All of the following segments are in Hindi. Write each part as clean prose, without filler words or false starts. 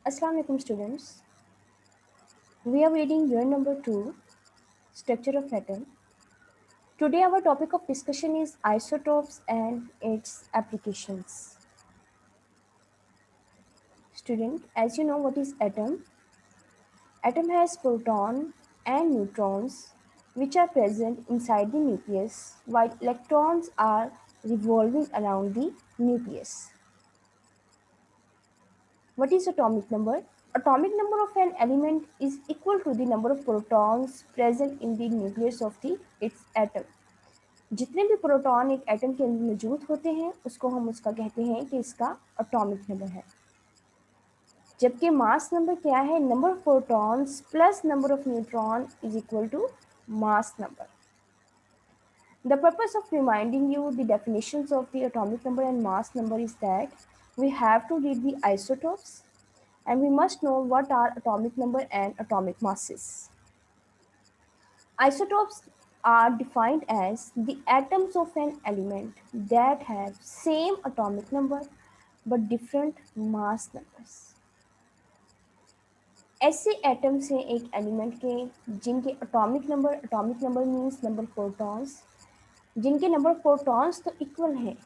Assalamu alaikum students. We are reading year number 2, Structure of Atom. Today our topic of discussion is isotopes and its applications. Student, as you know what is atom? Atom has proton and neutrons which are present inside the nucleus while electrons are revolving around the nucleus. What is atomic number? Atomic number of an element is equal to the number of protons present in the nucleus of its atom. जितने भी प्रोटॉन एक एटम के अंदर मौजूद होते हैं उसको हम उसका कहते हैं कि इसका एटॉमिक नंबर है। जबकि मास नंबर क्या है? Number of protons plus number of neutron is equal to mass number. The purpose of reminding you the definitions of the atomic number and mass number is that we have to read the isotopes and we must know what are atomic number and atomic masses. Isotopes are defined as the atoms of an element that have same atomic number but different mass numbers. ऐसे एटम्स हैं एक एलिमेंट के जिनके atomic number means number protons, जिनके नंबर प्रोटॉन्स तो इक्वल हैं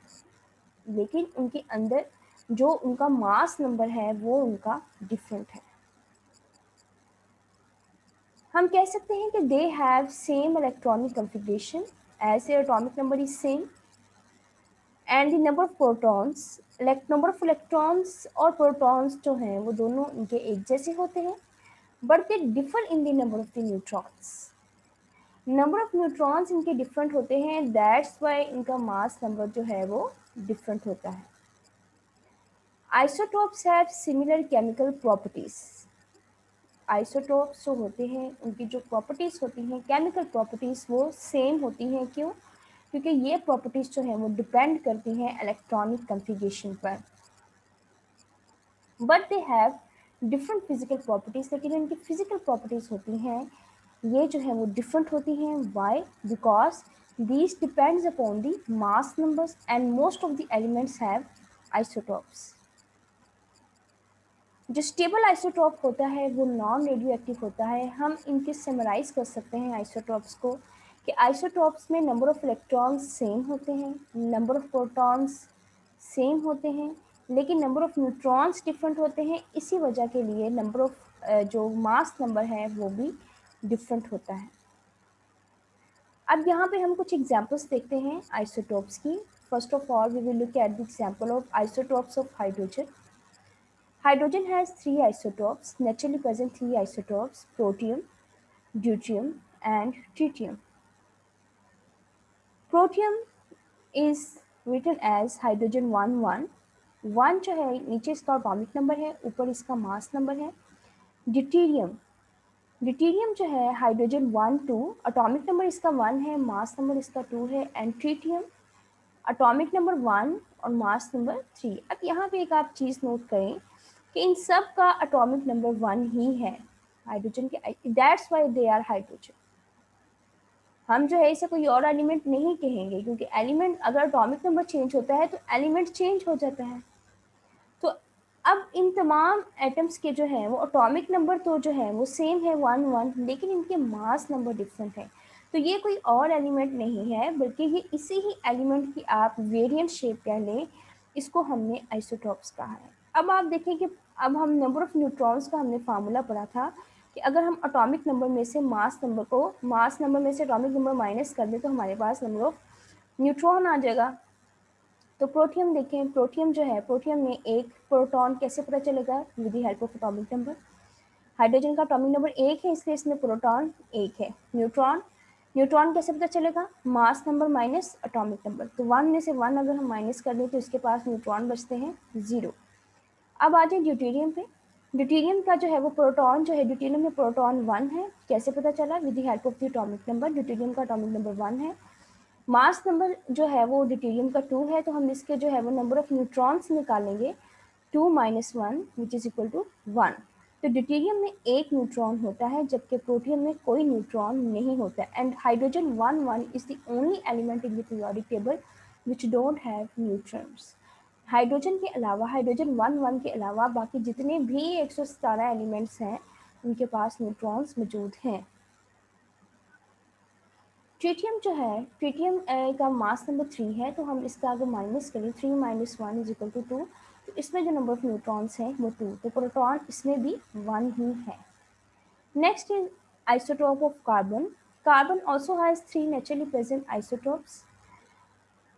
लेकिन उनके अंदर जो उनका मास नंबर है वो उनका डिफरेंट है। हम कह सकते हैं कि they have same electronic configuration as their atomic number is same and the number of protons, number of electrons और प्रोटॉन्स जो हैं वो दोनों इनके एक जैसे होते हैं but they differ in the number of the neutrons. Number of neutrons इनके डिफरेंट होते हैं, दैट्स वाई इनका मास नंबर जो है वो डिफरेंट होता है। Isotopes have similar chemical properties. Isotopes जो होते हैं उनकी जो प्रॉपर्टीज होती हैं केमिकल प्रॉपर्टीज वो सेम होती हैं। क्यों? क्योंकि ये प्रॉपर्टीज जो है वो डिपेंड करती हैं इलेक्ट्रॉनिक कॉन्फ़िगरेशन पर, but they have different physical properties. लेकिन इनकी फिजिकल प्रॉपर्टीज होती हैं ये जो है वो डिफरेंट होती हैं। Why? Because these depends upon the mass numbers and most of the elements have isotopes. जो स्टेबल आइसोटोप होता है वो नॉन रेडियो एक्टिव होता है। हम इनके समराइज कर सकते हैं आइसोटोप्स को कि आइसोटोप्स में नंबर ऑफ इलेक्ट्रॉन्स सेम होते हैं, नंबर ऑफ प्रोटॉन्स सेम होते हैं, लेकिन नंबर ऑफ न्यूट्रॉन्स डिफरेंट होते हैं। इसी वजह के लिए नंबर ऑफ जो मास नंबर है वो भी डिफरेंट होता है। अब यहाँ पे हम कुछ एग्जांपल्स देखते हैं आइसोटोप्स की। First of all we will look at the example of isotopes of hydrogen. Hydrogen has 3 isotopes, naturally present 3 isotopes, protium, deuterium and tritium. Protium is written as hydrogen 1 1 जो है नीचे इसका एटॉमिक नंबर है, ऊपर इसका मास नंबर है। ड्यूटेरियम जो है हाइड्रोजन 1 2, एटॉमिक नंबर इसका 1 है, मास नंबर इसका 2 है। एंड ट्रिटियम एटॉमिक नंबर 1 और मास नंबर 3। अब यहाँ पे एक आप चीज़ नोट करें कि इन सब का एटॉमिक नंबर 1 ही है हाइड्रोजन के, that's why they are hydrogen. हम जो है इसे कोई और एलिमेंट नहीं कहेंगे क्योंकि एलिमेंट अगर एटॉमिक नंबर चेंज होता है तो एलिमेंट चेंज हो जाता है। तो अब इन तमाम एटम्स के जो है वो एटॉमिक नंबर तो जो है वो सेम है 1 1, लेकिन इनके मास नंबर डिफरेंट है। तो ये कोई और एलिमेंट नहीं है बल्कि ये इसी ही एलिमेंट की आप वेरिएंट शेप कह लें, इसको हमने आइसोटोप्स कहा है। अब आप देखें कि अब हम नंबर ऑफ न्यूट्रॉन्स का हमने फार्मूला पढ़ा था कि अगर हम एटॉमिक नंबर में से मास नंबर में से एटॉमिक नंबर माइनस कर दें तो हमारे पास नंबर ऑफ न्यूट्रॉन आ जाएगा। तो प्रोटियम देखें, प्रोटियम जो है प्रोटियम में एक प्रोटॉन कैसे पता चलेगा? With the help of atomic number. Hydrogen का एटॉमिक नंबर 1 है इसलिए इसमें प्रोटॉन 1 है। न्यूट्रॉन कैसे पता चलेगा? Mass number minus atomic number. तो 1 में से 1 अगर हम माइनस कर दें तो इसके पास न्यूट्रॉन बचते हैं 0। अब आ जाए ड्यूटेरियम पे। ड्यूटेरियम का जो है वो प्रोटॉन जो है ड्यूटेरियम में प्रोटॉन 1 है। कैसे पता चला? With the help of the atomic number. Deuterium का एटॉमिक नंबर 1 है, मास नंबर जो है वो ड्यूटेरियम का 2 है, तो हम इसके जो है वो नंबर ऑफ न्यूट्रॉन्स निकालेंगे 2 minus 1 which is equal to 1। तो ड्यूटेरियम में एक न्यूट्रॉन होता है जबकि प्रोटियम में कोई न्यूट्रॉन नहीं होता। And hydrogen 1 1 is the only element in the periodic table which don't have neutrons. Hydrogen के अलावा, हाइड्रोजन 1 के अलावा बाकी जितने भी 117 एलिमेंट्स हैं उनके पास न्यूट्रॉन्स मौजूद हैं। ट्रिटियम जो है, ट्रिटियम का मास नंबर 3 है, तो हम इसका अगर माइनस करें 3 - 1 = 2, तो इसमें जो नंबर ऑफ न्यूट्रॉन्स हैं वो 2, तो प्रोटॉन इसमें भी 1 ही है। Next is isotope of carbon. Carbon also has 3 naturally present isotopes.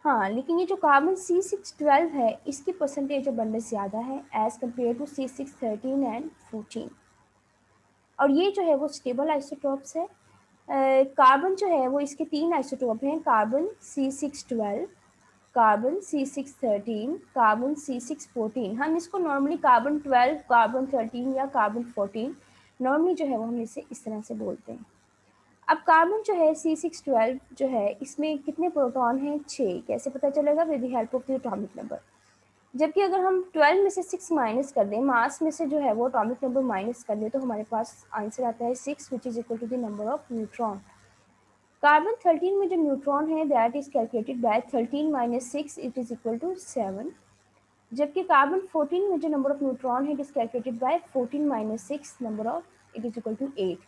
हाँ, लेकिन ये जो कार्बन C612 है इसकी परसेंटेज अबंडेंस ज़्यादा है as compare to C613 and 14, और ये जो है वो स्टेबल आइसोटोप्स है। कार्बन जो है वो इसके 3 आइसोटोप हैं, carbon C612, carbon C613, carbon C614। हम इसको नॉर्मली कार्बन 12, कार्बन 13 या कार्बन 14 नॉर्मली जो है वो हम इसे इस तरह से बोलते हैं। अब कार्बन जो है C612 जो है इसमें कितने प्रोटॉन हैं? 6। कैसे पता चलेगा? With the help of the atomic number. जबकि अगर हम 12 में से 6 माइनस कर दें, मास में से जो है वो एटॉमिक नंबर माइनस कर दें, तो हमारे पास आंसर आता है 6 which is equal to the number of neutron. Carbon 13 में जो न्यूट्रॉन है that is calculated by 13 - 6 it is equal to 7। जबकि कार्बन 14 में जो नंबर ऑफ न्यूट्रॉन है it is calculated by 14 - 6 number of it is equal to 8।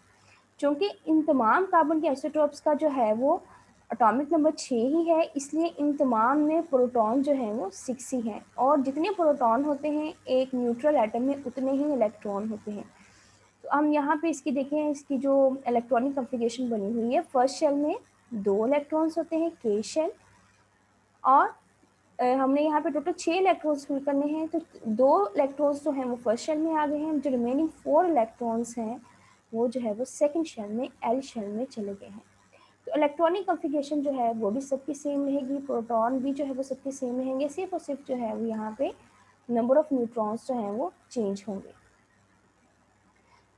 चूँकि इन तमाम कार्बन के आइसोटोप्स का जो है वो एटॉमिक नंबर 6 ही है, इसलिए इन तमाम में प्रोटॉन जो है वो 6 ही हैं, और जितने प्रोटॉन होते हैं एक न्यूट्रल एटम में उतने ही इलेक्ट्रॉन होते हैं। तो हम यहाँ पे इसकी देखें, इसकी जो इलेक्ट्रॉनिक कॉन्फ़िगरेशन बनी हुई है, फर्स्ट शेल में 2 इलेक्ट्रॉन्स होते हैं, के शेल, और हमने यहाँ पे टोटल 6 इलेक्ट्रॉन्स फिल करने हैं, तो 2 इलेक्ट्रॉन्स जो हैं वो फर्स्ट शेल में आ गए हैं, जो रिमेनिंग 4 इलेक्ट्रॉन्स हैं वो जो है वो सेकंड शेल में, एल शेल में चले गए हैं। तो इलेक्ट्रॉनिक कॉन्फ़िगरेशन जो है वो भी सबकी सेम रहेगी, प्रोटॉन भी जो है वो सबके सेम रहेंगे, सिर्फ और सिर्फ जो है वो यहाँ पे नंबर ऑफ न्यूट्रॉन्स जो हैं वो चेंज होंगे।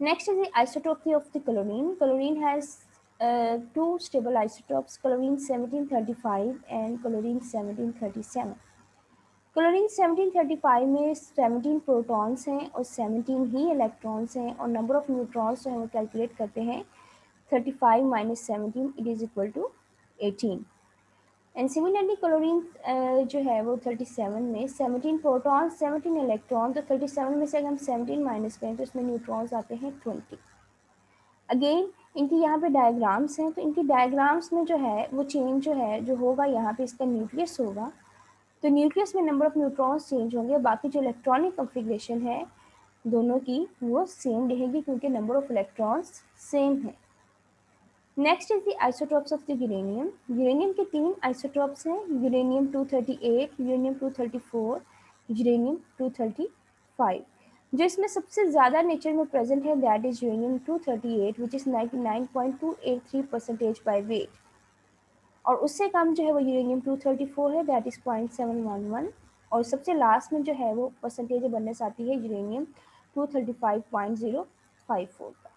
Next is the isotopy of the chlorine. Chlorine has two stable isotopes, chlorine 1735 and chlorine 1737. Chlorine 1735 में 17 प्रोटॉन्स हैं और 17 ही इलेक्ट्रॉन्स हैं, और नंबर ऑफ न्यूट्रॉन्स जो है वो कैलकुलेट करते हैं 35 - 17 it is equal to 18। And similarly chlorine जो है वो 37 में 17 प्रोटॉन 17 इलेक्ट्रॉन, तो 37 में से अगर हम 17 माइनस करें तो इसमें न्यूट्रॉन्स आते हैं 20। अगेन इनकी यहाँ पे डायग्राम्स हैं, तो इनकी डायग्राम्स में जो है वो चेंज जो है जो होगा यहाँ पे इसका न्यूक्लियस होगा, तो न्यूक्लियस में नंबर ऑफ न्यूट्रॉन्स चेंज होंगे, बाकी जो इलेक्ट्रॉनिक कॉन्फ़िगरेशन है दोनों की वो सेम रहेगी क्योंकि नंबर ऑफ इलेक्ट्रॉन्स सेम है। Next is the isotopes of the uranium. Uranium के 3 आइसोटोप्स हैं, यूरेनियम 238, यूरेनियम 234, यूरेनियम 235। जो इसमें सबसे ज़्यादा नेचर में प्रेजेंट है that is uranium 238 which is 99.283% by weight, और उससे कम जो है वो यूरेनियम 234 है दैट इज़ 0.711, और सबसे लास्ट में जो है वो परसेंटेज अबंडेंस आती है यूरेनियम 235.054 का।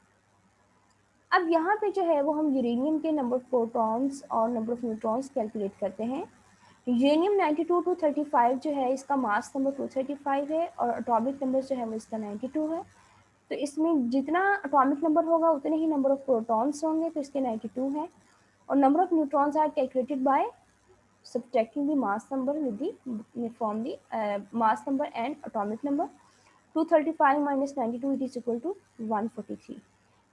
अब यहाँ पे जो है वो हम यूरेनियम के नंबर ऑफ प्रोटॉन्स और नंबर ऑफ न्यूट्रॉन्स कैलकुलेट करते हैं। यूरेनियम 92 to 35 जो है इसका मास नंबर 235 है, और एटॉमिक नंबर जो है वो इसका 92 है, तो इसमें जितना एटॉमिक नंबर होगा उतने ही नंबर ऑफ प्रोटॉन्स होंगे, तो इसके 92 है, और number of neutrons are calculated by subtracting the mass number with the from the mass number and atomic number. 235 minus 92 it is equal to 143.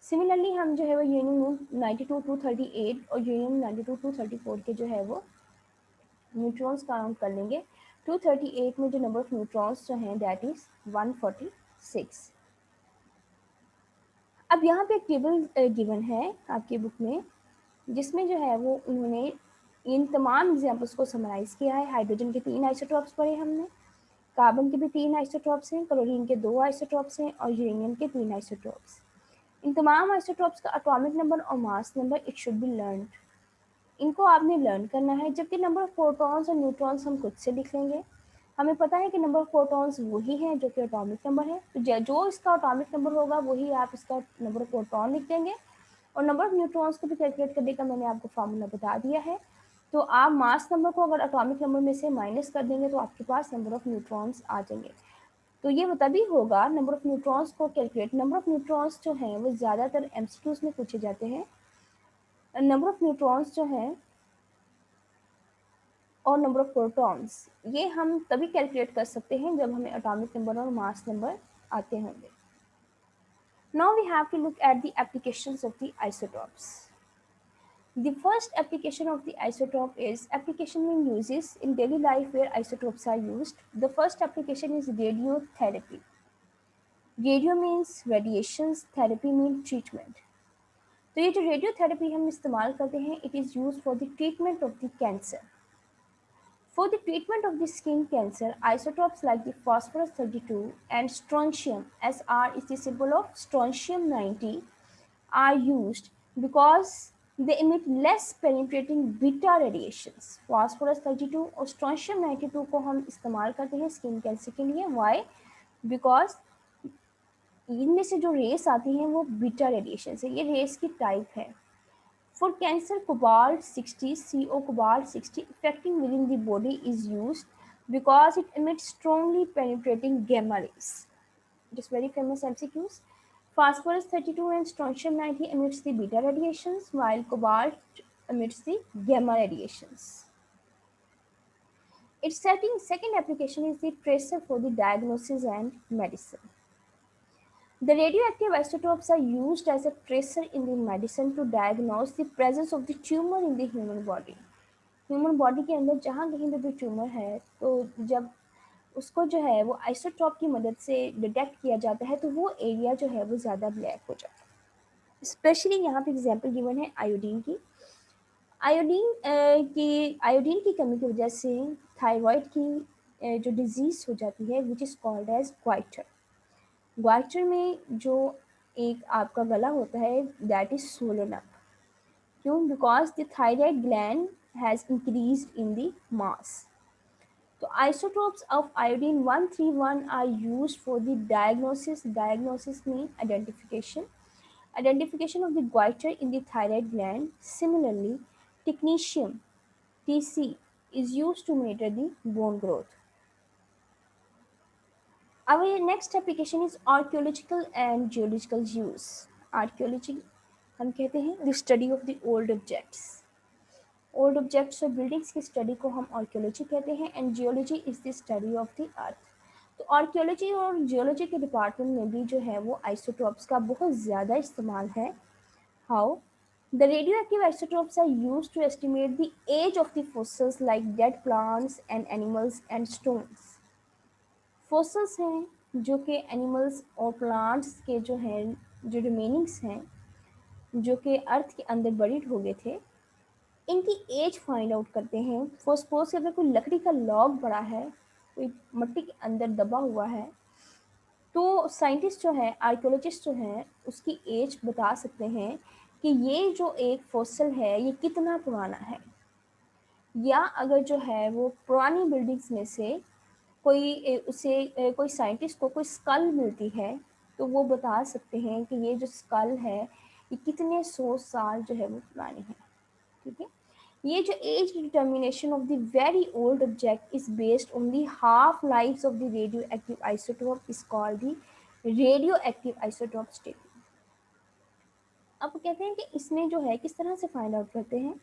Similarly हम जो है वो यूरेनियम 92 238 और यूरेनियम 92 234 के जो है वो न्यूट्रॉन्स काउंट कर लेंगे। 238 में जो नंबर ऑफ न्यूट्रॉन्स जो हैं दैट इज 146। अब यहाँ पे एक टेबल गिवन है आपकी बुक में, जिसमें जो है वो उन्होंने इन तमाम एग्जाम्पल्स को समराइज़ किया है। हाइड्रोजन के 3 आइसोटॉप्स पढ़े हमने, कार्बन के भी 3 आइसोटॉप्स हैं, क्लोरीन के 2 आइसोटॉप्स हैं, और यूरेनियम के 3 आइसोटॉप्स। इन तमाम आइसोटॉप्स का एटॉमिक नंबर और mass number it should be learned, इनको आपने लर्न करना है। जबकि नंबर ऑफ प्रोटॉन्स और न्यूट्रॉन्स हम खुद से लिख लेंगे, हमें पता है कि नंबर ऑफ प्रोटॉन्स वही हैं जो कि एटॉमिक नंबर है, तो जो इसका एटॉमिक नंबर होगा वही आप इसका नंबर ऑफ प्रोटॉन लिख देंगे, और नंबर ऑफ न्यूट्रॉन्स को भी कैलकुलेट करने का मैंने आपको फार्मूला बता दिया है। तो आप मास नंबर को अगर एटॉमिक नंबर में से माइनस कर देंगे तो आपके पास नंबर ऑफ न्यूट्रॉन्स आ जाएंगे। तो ये तभी होगा नंबर ऑफ न्यूट्रॉन्स को कैलकुलेट। नंबर ऑफ न्यूट्रॉन्स जो हैं वो ज़्यादातर एमसीक्यूज में पूछे जाते हैं। नंबर ऑफ न्यूट्रॉन्स जो हैं और नंबर ऑफ प्रोटॉन्स, ये हम तभी कैलकुलेट कर सकते हैं जब हमें एटॉमिक नंबर और मास नंबर आते होंगे. Now we have to look at the applications of the isotopes. The first application of the isotope is application in uses in daily life where isotopes are used. The first application is radiotherapy. Radio means radiations, therapy means treatment. तो ये जो रेडियोथेरेपी हम इस्तेमाल करते हैं, it is used for the treatment of the cancer. For the treatment of the skin cancer, isotopes like the phosphorus 32 and strontium, Sr is the symbol of strontium 90, are used because they emit less penetrating beta radiations. Phosphorus 32 और strontium 92 को हम इस्तेमाल करते हैं स्किन कैंसर के लिए. Why? Because इनमें से जो रेस आती हैं वो बीटा रेडिएशन है. ये रेस की टाइप है. For cancer, cobalt 60, CO cobalt 60 affecting within the body is used because it emits strongly penetrating gamma rays. It is very famous MCQs. Phosphorus 32 and strontium 90 emits the beta radiations while cobalt emits the gamma radiations. Its second application is the tracer for the diagnosis and medicine. The radioactive isotopes are used as a tracer in the medicine to diagnose the presence of the tumor in the human body. Human body के अंदर जहाँ कहीं पे भी ट्यूमर है, तो जब उसको जो है वो आइसोटॉप की मदद से डिटेक्ट किया जाता है, तो वो एरिया जो है वो ज़्यादा ब्लैक हो जाता है. स्पेशली यहाँ पे एग्जांपल गिवन है आयोडीन की. आयोडीन की कमी की वजह से थायराइड की जो डिजीज़ हो जाती है, which is called as goitre. Goitre में जो एक आपका गला होता है, दैट इज swollen up. क्यों? Because the thyroid gland has increased in the mass. So isotopes of iodine 131 are used for the diagnosis. Diagnosis means identification. Identification of the goiter in the thyroid gland. Similarly, technetium TC is used to monitor the bone growth. Our next application is archaeological and geological use. Archaeology हम कहते हैं the study of the old objects. Old objects और बिल्डिंग्स की स्टडी को हम आर्कियोलॉजी कहते हैं. And geology is the study of the earth. तो आर्कियोलॉजी और जियोलॉजी के डिपार्टमेंट में भी जो है वो आइसोटोप्स का बहुत ज़्यादा इस्तेमाल है. How? The radioactive isotopes are used to estimate the age of the fossils like dead plants and animals and stones. Fossils हैं जो कि एनिमल्स और प्लांट्स के जो हैं, जो रिमेनिंग्स हैं जो कि अर्थ के अंदर बरीड हो गए थे, इनकी एज फाइंड आउट करते हैं. फॉर सपोज कि अगर कोई लकड़ी का लॉग बड़ा है, कोई मिट्टी के अंदर दबा हुआ है, तो साइंटिस्ट जो है, आर्कियोलॉजिस्ट जो हैं, उसकी एज बता सकते हैं कि ये जो एक फॉसिल है ये कितना पुराना है. या अगर जो है वो पुरानी बिल्डिंग्स में से कोई साइंटिस्ट को कोई स्कल मिलती है, तो वो बता सकते हैं कि ये जो स्कल है ये कितने 100 साल जो है वो पुरानी है. ठीक है. ये जो age determination of the very old object is based on the half life of the radio active isotope is called the radio active isotope statement. अब कहते हैं कि इसमें जो है किस तरह से फाइंड आउट करते हैं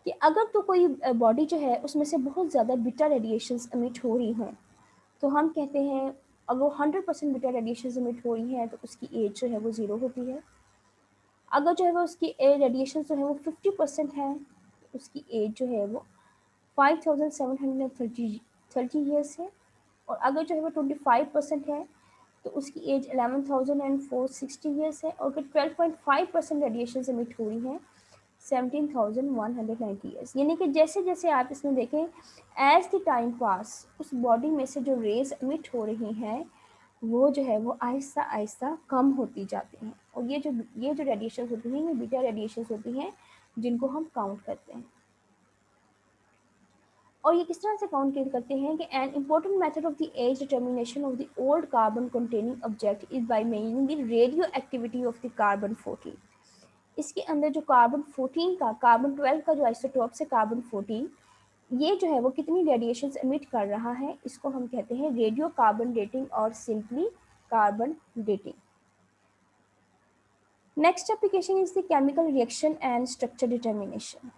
कि अगर तो कोई बॉडी जो है उसमें से बहुत ज़्यादा बीटा रेडिएशंस एमिट हो रही हों, तो हम कहते हैं अगर 100% बीटा रेडिएशंस एमिट हो रही हैं तो उसकी एज जो है वो 0 होती है. अगर जो है वो उसकी रेडिएशन जो है वो 50% है, तो उसकी एज जो है वो 5730 ईयर्स है. और अगर जो है वो 25% है तो उसकी एज 11,460 ईयर्स है. और अगर 12.5% रेडिएशन से मिट हो रही है 17,190 ईयर्स. यानी कि जैसे जैसे आप इसमें देखें, एज द टाइम पास उस बॉडी में से जो रेज एमिट हो रही हैं वो जो है वो आहिस्ता आहिस्ता कम होती जाती हैं. और ये जो रेडिएशन होती हैं ये बीटा रेडिएशन होती हैं जिनको हम काउंट करते हैं. और ये किस तरह से काउंट करते हैं कि an important method of the age determination of the old carbon containing object is by measuring the radio activity of the carbon 14. इसके अंदर जो कार्बन 14 का, कार्बन 12 का जो आइसोटोप है कार्बन 14, ये जो है वो कितनी रेडिएशन एमिट कर रहा है, इसको हम कहते हैं रेडियो कार्बन डेटिंग और simply carbon dating. Next application is the chemical reaction and structure determination.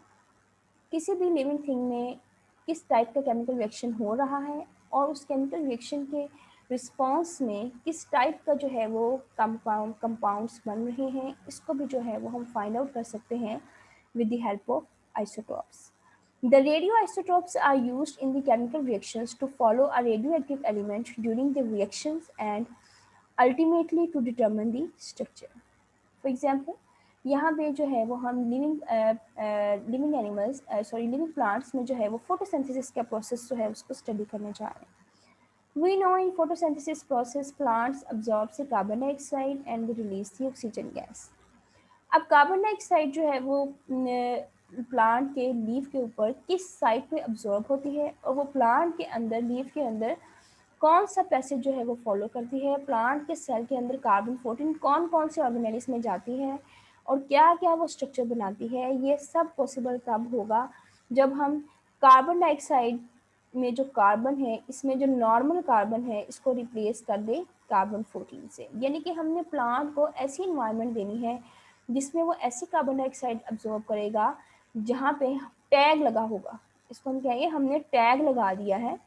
किसी भी लिविंग थिंग में किस टाइप का केमिकल रिएक्शन हो रहा है और उस केमिकल रिएक्शन के रिस्पॉन्स में किस टाइप का जो है वो कंपाउंड्स बन रहे हैं, इसको भी जो है वो हम फाइंड आउट कर सकते हैं with the help of isotopes. The radioisotopes are used in the chemical reactions to follow a radioactive element during the reactions and ultimately to determine the structure. For example, यहाँ पे जो है वो हम लिविंग एनिमल्स लिविंग प्लांट्स में जो है वो फोटोसिंथेसिस का प्रोसेस जो है उसको स्टडी करने जा रहे हैं. We know in photosynthesis process plants absorb the carbon dioxide and they release the oxygen gas. अब कार्बन डाइऑक्साइड जो है वो प्लांट के लीफ के ऊपर किस साइड पे अब्जॉर्ब होती है और वो प्लांट के अंदर लीफ के अंदर कौन सा पैसेज जो है वो फॉलो करती है, प्लांट के सेल के अंदर कार्बन 14 कौन कौन से ऑर्गेनेल्स में जाती है और क्या क्या वो स्ट्रक्चर बनाती है, ये सब पॉसिबल तब होगा जब हम कार्बन डाइऑक्साइड में जो कार्बन है इसमें जो नॉर्मल कार्बन है इसको रिप्लेस कर दे कार्बन 14 से. यानी कि हमने प्लांट को ऐसी इन्वायरमेंट देनी है जिसमें वो ऐसी कार्बन डाइऑक्साइड अब्जॉर्ब करेगा जहाँ पे टैग लगा होगा. इसको हम कहेंगे हमने टैग लगा दिया है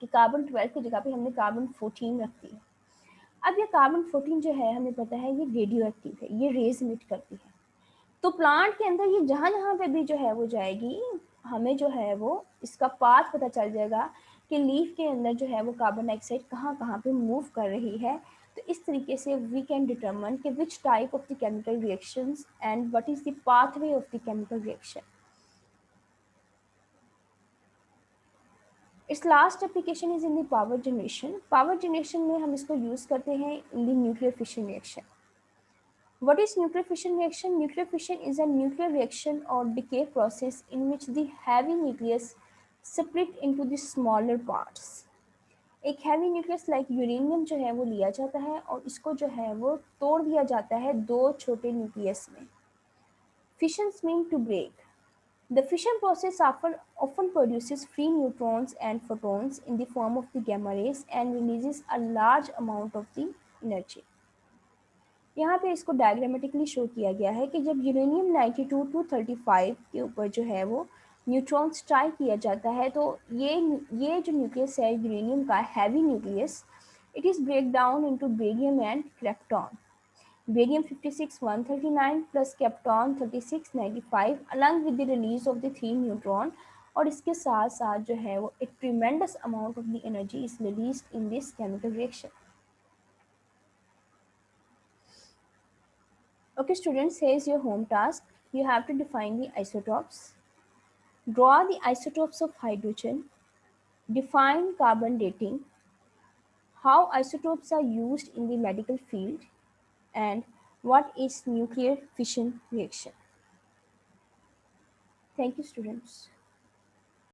कि कार्बन 12 की जगह पे हमने कार्बन 14 रख दी है. अब ये कार्बन 14 जो है हमें पता है ये रेडियो एक्टिव है, ये रेज इमिट करती है. तो प्लांट के अंदर ये जहाँ जहाँ पे भी जो है वो जाएगी हमें जो है वो इसका पाथ पता चल जाएगा कि लीफ के अंदर जो है वो कार्बन डाइऑक्साइड कहाँ कहाँ पे मूव कर रही है. तो इस तरीके से वी कैन डिटरमिन कि which type of the chemical reactions and what is the pathway of the chemical reaction. It's last application is in the power generation. Power generation में हम इसको यूज़ करते हैं in the nuclear fission reaction. What is nuclear fission reaction? Nuclear fission is a nuclear reaction or decay process in which the heavy nucleus split into the smaller parts. एक हैवी न्यूक्लियस लाइक यूरेनियम जो है वो लिया जाता है और इसको जो है वो तोड़ दिया जाता है दो छोटे न्यूक्लियस में. Fissions mean to break. The fission process often produces free neutrons and photons in the form of the gamma rays and releases a large amount of the energy. यहाँ पे इसको डायग्रामेटिकली शो किया गया है कि जब यूरेनियम 92 टू 35 के ऊपर जो है वो न्यूट्रॉन स्ट्राइक किया जाता है तो ये जो न्यूक्लियस है यूरेनियम का heavy nucleus it is break down into barium and krypton. Barium 56 139 plus krypton 36 95 along with the release of the 3 neutron. और इसके साथ साथ जो है वो एक tremendous amount of the energy is released in this chemical reaction. Okay students, here is your home task. You have to define the isotopes. Draw the isotopes of hydrogen. Define carbon dating. How isotopes are used in the medical field. And what is nuclear fission reaction. Thank you students.